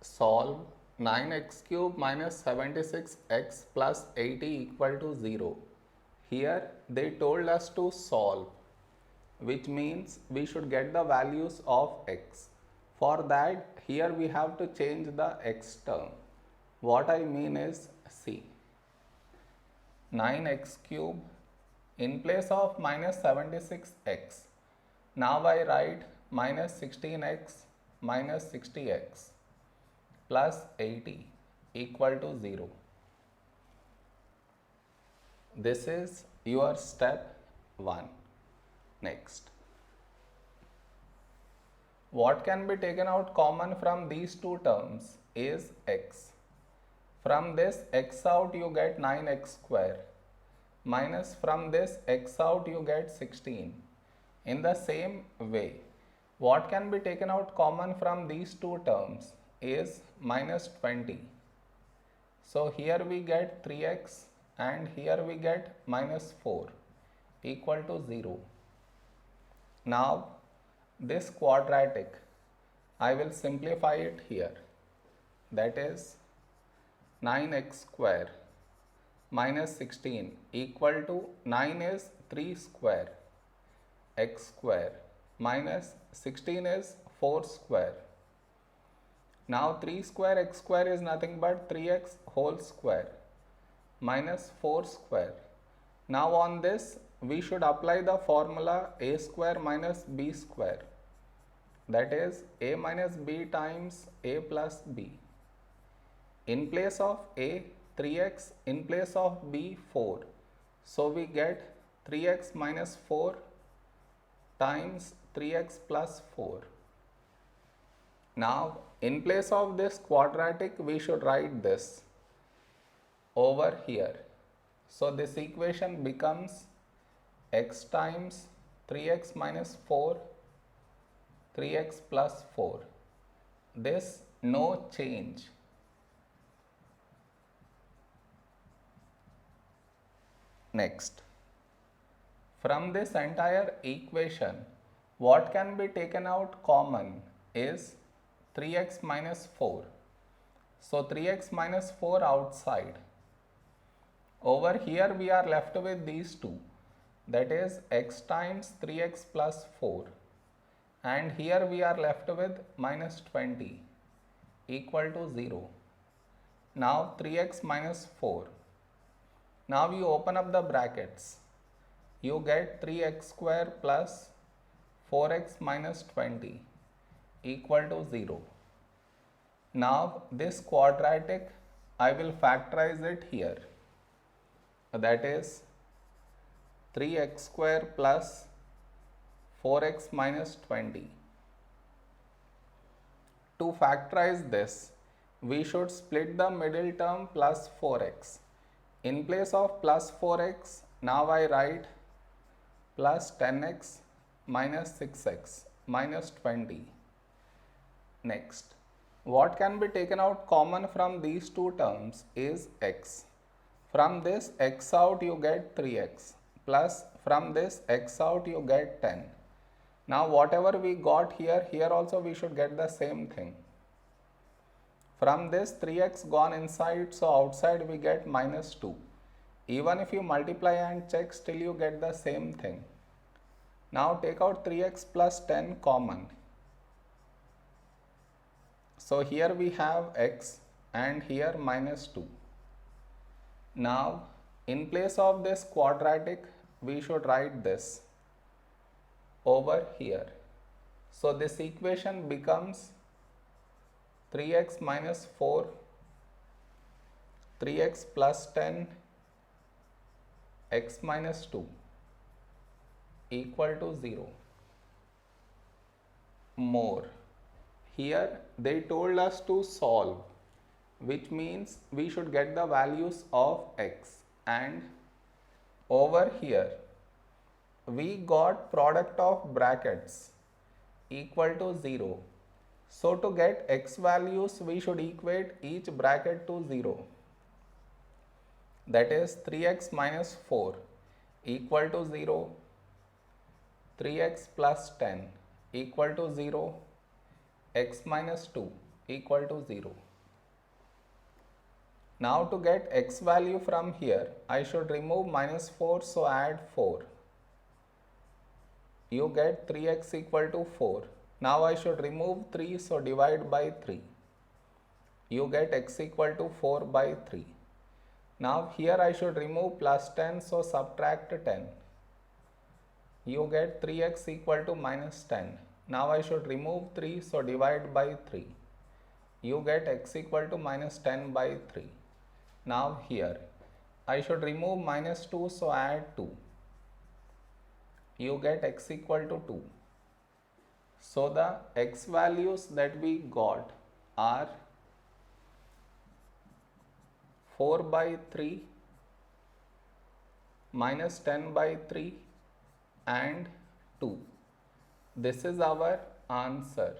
solve 9x cube minus 76x plus 80 equal to 0. Here they told us to solve, which means we should get the values of x. For that, here we have to change the x term. What I mean is, see, 9x cube in place of minus 76x. Now I write minus 16x minus 60x plus 80 equal to 0. This is your step 1. Next, what can be taken out common from these two terms is x. From this x out you get 9x square minus from this x out you get 16. In the same way, what can be taken out common from these two terms is minus 20. So here we get 3x and here we get minus 4 equal to 0. Now this quadratic, I will simplify it here. That is 9x square minus 16 equal to 9 is 3 square x square minus 16 is 4 square. Now 3 square x square is nothing but 3x whole square minus 4 square. Now on this we should apply the formula a square minus b square, that is a minus b times a plus b. In place of a 3x, in place of b 4. So we get 3x minus 4 times 3x plus 4. Now in place of this quadratic we should write this over here. So this equation becomes x times 3x minus 4, 3x plus 4. This no change. Next, from this entire equation, what can be taken out common is 3x minus 4. So 3x minus 4 outside. Over here we are left with these two, that is x times 3x plus 4, and here we are left with minus 20 equal to 0. Now 3x minus 4. Now you open up the brackets. You get 3x square plus 4x minus 20 equal to 0. Now this quadratic, I will factorize it here. That is 3x square plus 4x minus 20. To factorize this, we should split the middle term plus 4x. In place of plus 4x, now I write plus 10x minus 6x minus 20. Next, what can be taken out common from these two terms is x. From this x out you get 3x plus from this x out you get 10. Now whatever we got here, here also we should get the same thing. From this 3x gone inside, so outside we get minus 2. Even if you multiply and check, still you get the same thing. Now take out 3x plus 10 common. So here we have x and here minus 2. Now in place of this quadratic, we should write this over here. So this equation becomes 3x minus 4, 3x plus 10, x minus 2 equal to 0. More. Here they told us to solve, which means we should get the values of x, and over here we got product of brackets equal to 0. So to get x values, we should equate each bracket to 0. That is 3x minus 4 equal to 0, 3x plus 10 equal to 0, x minus 2 equal to 0. Now to get x value from here, I should remove minus 4, so add 4. You get 3x equal to 4. Now I should remove 3, so divide by 3. You get x equal to 4 by 3. Now here I should remove plus 10, so subtract 10. You get 3x equal to minus 10. Now I should remove 3, so divide by 3. You get x equal to minus 10 by 3. Now here I should remove minus 2, so add 2. You get x equal to 2. So the x values that we got are 4 by 3, minus 10 by 3 and 2. This is our answer.